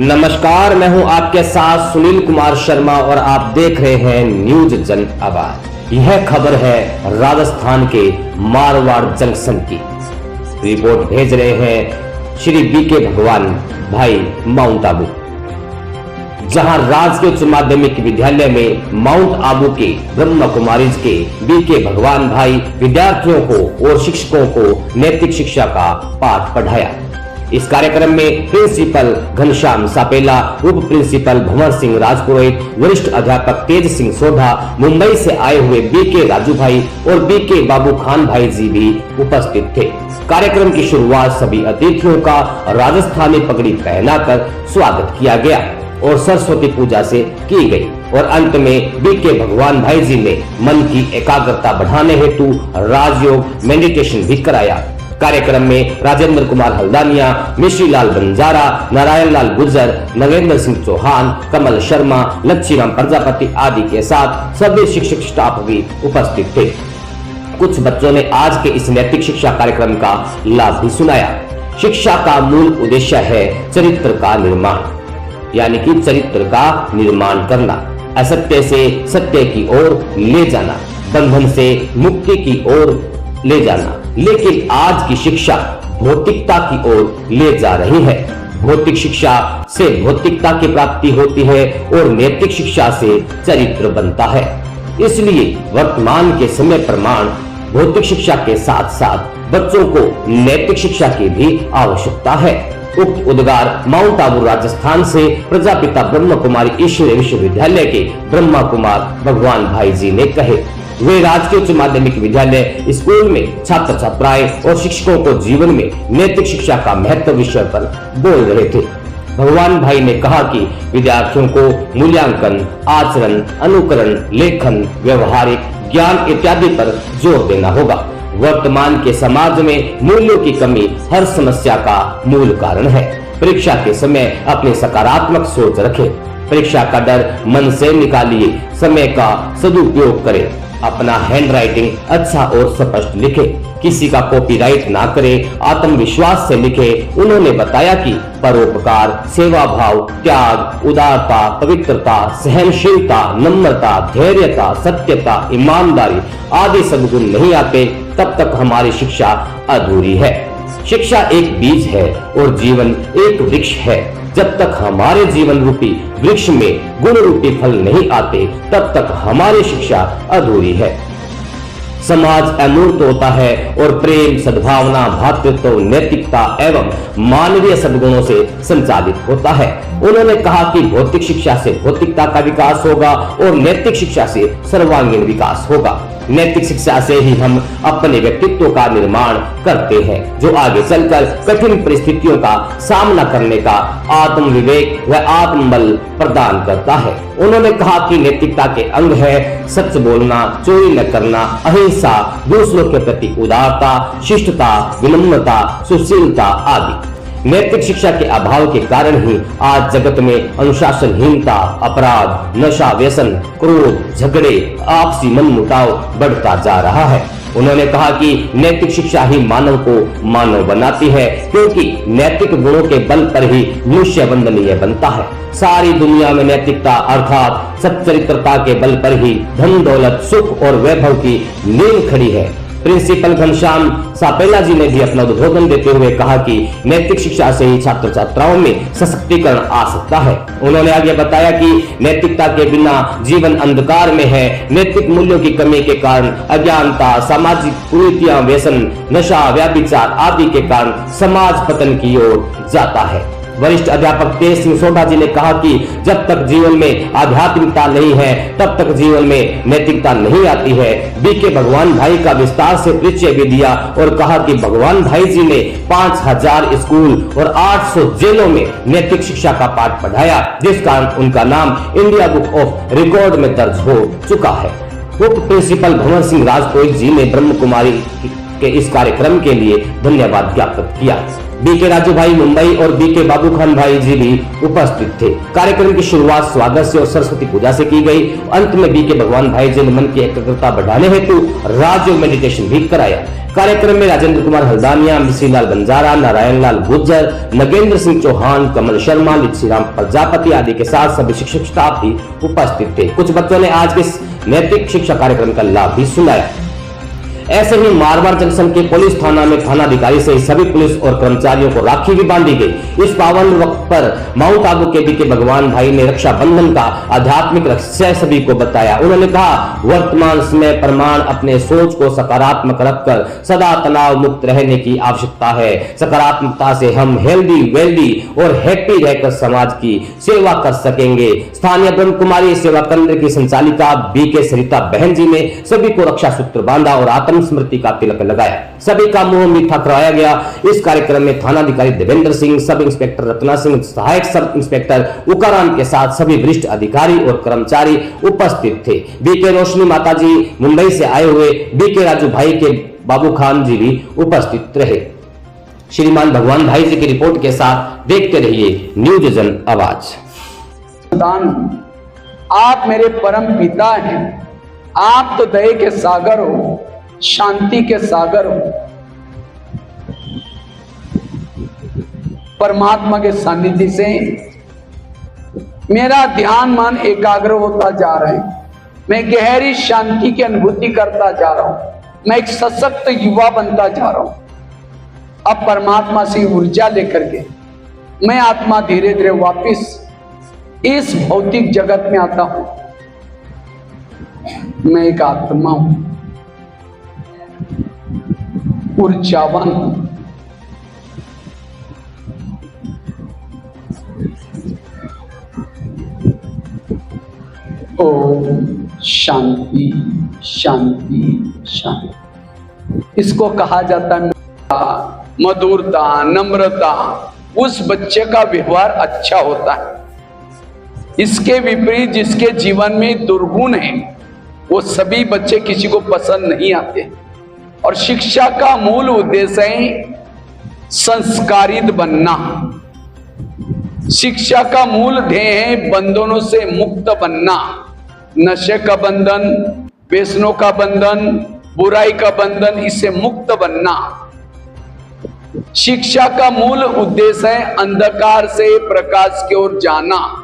नमस्कार, मैं हूं आपके साथ सुनील कुमार शर्मा और आप देख रहे हैं न्यूज जन आवाज। यह खबर है राजस्थान के मारवाड़ जंक्शन की। रिपोर्ट भेज रहे हैं श्री बीके भगवान भाई माउंट आबू, जहां राजकीय उच्च माध्यमिक विद्यालय में माउंट आबू के ब्रह्मा कुमारीज के बीके भगवान भाई विद्यार्थियों को और शिक्षकों को नैतिक शिक्षा का पाठ पढ़ाया। इस कार्यक्रम में प्रिंसिपल घनश्याम सापेला, उप प्रिंसिपल भंवर सिंह राजपुरोहित, वरिष्ठ अध्यापक तेज सिंह सोढ़ा, मुंबई से आए हुए बीके राजू भाई और बीके बाबू खान भाई जी भी उपस्थित थे। कार्यक्रम की शुरुआत सभी अतिथियों का राजस्थानी पगड़ी पहनाकर स्वागत किया गया और सरस्वती पूजा से की गई और अंत में बीके भगवान भाई जी ने मन की एकाग्रता बढ़ाने हेतु राजयोग मेडिटेशन भी कराया। कार्यक्रम में राजेंद्र कुमार हल्दानिया, मिश्री लाल बंजारा, नारायण लाल गुर्जर, नरेंद्र सिंह चौहान, कमल शर्मा, लच्छीराम प्रजापति आदि के साथ सभी शिक्षक स्टाफ भी उपस्थित थे। कुछ बच्चों ने आज के इस नैतिक शिक्षा कार्यक्रम का लाभ भी सुनाया। शिक्षा का मूल उद्देश्य है चरित्र का निर्माण, यानी कि चरित्र का निर्माण करना, असत्य से सत्य की ओर ले जाना, बंधन से मुक्ति की ओर ले जाना। लेकिन आज की शिक्षा भौतिकता की ओर ले जा रही है। भौतिक शिक्षा से भौतिकता की प्राप्ति होती है और नैतिक शिक्षा से चरित्र बनता है। इसलिए वर्तमान के समय प्रमाण भौतिक शिक्षा के साथ साथ बच्चों को नैतिक शिक्षा की भी आवश्यकता है। उक्त उद्गार माउंट आबू राजस्थान से प्रजापिता ब्रह्मा कुमारी ईश्वरीय विश्वविद्यालय के ब्रह्मा कुमार भगवान भाई जी ने कहे। वे राजकीय उच्च माध्यमिक विद्यालय स्कूल में छात्र छात्राएं और शिक्षकों को जीवन में नैतिक शिक्षा का महत्व विषय पर बोल रहे थे। भगवान भाई ने कहा कि विद्यार्थियों को मूल्यांकन, आचरण, अनुकरण, लेखन, व्यवहारिक ज्ञान इत्यादि पर जोर देना होगा। वर्तमान के समाज में मूल्यों की कमी हर समस्या का मूल कारण है। परीक्षा के समय अपनी सकारात्मक सोच रखें। परीक्षा का डर मन से निकालिए, समय का सदुपयोग करें, अपना हैंड राइटिंग अच्छा और स्पष्ट लिखे, किसी का कॉपीराइट ना करें, आत्मविश्वास से लिखे। उन्होंने बताया कि परोपकार, सेवा भाव, त्याग, उदारता, पवित्रता, सहनशीलता, नम्रता, धैर्यता, सत्यता, ईमानदारी आदि सद्गुण नहीं आते तब तक हमारी शिक्षा अधूरी है। शिक्षा एक बीज है और जीवन एक वृक्ष है। जब तक हमारे जीवन रूपी वृक्ष में गुण रूपी फल नहीं आते तब तक हमारी शिक्षा अधूरी है। समाज अमूर्त होता है और प्रेम, सद्भावना, भ्रातृत्व, नैतिकता एवं मानवीय सद्गुणों से संचालित होता है। उन्होंने कहा कि भौतिक शिक्षा से भौतिकता का विकास होगा और नैतिक शिक्षा से सर्वांगीण विकास होगा। नैतिक शिक्षा से ही हम अपने व्यक्तित्व का निर्माण करते हैं, जो आगे चलकर कठिन परिस्थितियों का सामना करने का आत्मविवेक व आत्मबल प्रदान करता है। उन्होंने कहा कि नैतिकता के अंग है सच बोलना, चोरी न करना, अहिंसा, दूसरों के प्रति उदारता, शिष्टता, विनम्रता, सुशीलता आदि। नैतिक शिक्षा के अभाव के कारण ही आज जगत में अनुशासनहीनता, अपराध, नशा, व्यसन, क्रोध, झगड़े, आपसी मनमुटाव बढ़ता जा रहा है। उन्होंने कहा कि नैतिक शिक्षा ही मानव को मानव बनाती है, क्योंकि नैतिक गुणों के बल पर ही मनुष्य वंदनीय बनता है। सारी दुनिया में नैतिकता अर्थात सच्चरित्रता के बल पर ही धन, दौलत, सुख और वैभव की नींव खड़ी है। प्रिंसिपल घनश्याम सापेला जी ने भी अपना उद्बोधन देते हुए कहा कि नैतिक शिक्षा से ही छात्र छात्राओं में सशक्तिकरण आ सकता है। उन्होंने आगे बताया कि नैतिकता के बिना जीवन अंधकार में है। नैतिक मूल्यों की कमी के कारण अज्ञानता, सामाजिक कुरीतियां, व्यसन, नशा, व्यभिचार आदि के कारण समाज पतन की ओर जाता है। वरिष्ठ अध्यापक तेज सिंह सोढ़ा जी ने कहा कि जब तक जीवन में आध्यात्मिकता नहीं है तब तक जीवन में नैतिकता नहीं आती है। बीके भगवान भाई का विस्तार से परिचय भी दिया और कहा कि भगवान भाई जी ने 5000 स्कूल और 800 जेलों में नैतिक शिक्षा का पाठ पढ़ाया, जिस कारण उनका नाम इंडिया बुक ऑफ रिकॉर्ड में दर्ज हो चुका है। उप प्रिंसिपल भंवर सिंह राजपुरोहित जी ने ब्रह्म कुमारी के इस कार्यक्रम के लिए धन्यवाद ज्ञापित किया। बीके राजू भाई मुंबई और बीके बाबू खान भाई जी भी उपस्थित थे। कार्यक्रम की शुरुआत स्वागत से और सरस्वती पूजा से की गई। अंत में बीके भगवान भाई जी ने मन की एकाग्रता बढ़ाने हेतु राजयोग मेडिटेशन भी कराया। कार्यक्रम में राजेंद्र कुमार हल्दानिया, मिश्रीलाल बंजारा, नारायण लाल गुर्जर, नगेंद्र सिंह चौहान, कमल शर्मा, लिच्छीराम प्रजापति आदि के साथ सभी शिक्षक स्टाफ भी उपस्थित थे। कुछ बच्चों ने आज के नैतिक शिक्षा कार्यक्रम का लाभ भी सुनाया। ऐसे ही मारवाड़ जंक्शन के पुलिस थाना में थानाधिकारी से सभी पुलिस और कर्मचारियों को राखी भी बांधी गई। इस पावन वक्त पर माउंट आबू के बीके भगवान भाई ने रक्षाबंधन का आध्यात्मिक रहस्य सभी को बताया। उन्होंने कहा, वर्तमान समय प्रमाण अपने सोच को सकारात्मक रखकर सदा तनाव मुक्त रहने की आवश्यकता है। सकारात्मकता से हम हेल्दी, वेल्दी और हैप्पी रहकर समाज की सेवा कर सकेंगे। स्थानीय ब्रह्म कुमारी सेवा केंद्र की संचालिका बीके सरिता बहन जी ने सभी को रक्षा सूत्र बांधा और आत्म स्मृति का तिलक लगाया। सभी का मुंह मीठा करवाया गया। इस कार्यक्रम में थानाधिकारी देवेंद्र सिंह, सब इंस्पेक्टर रत्ना सिंह, सहायक सब इंस्पेक्टर उकाराम के साथ सभी वरिष्ठ अधिकारी और कर्मचारी उपस्थित थे। बीके रोशनी माता जी, मुंबई से आए हुए बीके राजू भाई के बाबू खान जी भी उपस्थित रहे। श्रीमान भगवान भाई जी की रिपोर्ट के साथ देखते रहिए न्यूज जन आवाज। आप मेरे परम पिता हैं। आप तो दया के सागर हो, शांति के सागर हो। परमात्मा के सानिध्य से मेरा ध्यान मन एकाग्र होता जा रहा है। मैं गहरी शांति की अनुभूति करता जा रहा हूं। मैं एक सशक्त युवा बनता जा रहा हूं। अब परमात्मा से ऊर्जा लेकर के मैं आत्मा धीरे धीरे वापिस इस भौतिक जगत में आता हूं। मैं एक आत्मा हूं, ऊर्जावान हूं। ओम शांति शांति शांति। इसको कहा जाता है मधुरता, नम्रता। उस बच्चे का व्यवहार अच्छा होता है। इसके विपरीत जिसके जीवन में दुर्गुण है वो सभी बच्चे किसी को पसंद नहीं आते। और शिक्षा का मूल उद्देश्य है संस्कारित बनना। शिक्षा का मूल ध्येय है बंधनों से मुक्त बनना। नशे का बंधन, व्यसनों का बंधन, बुराई का बंधन, इससे मुक्त बनना। शिक्षा का मूल उद्देश्य है अंधकार से प्रकाश की ओर जाना।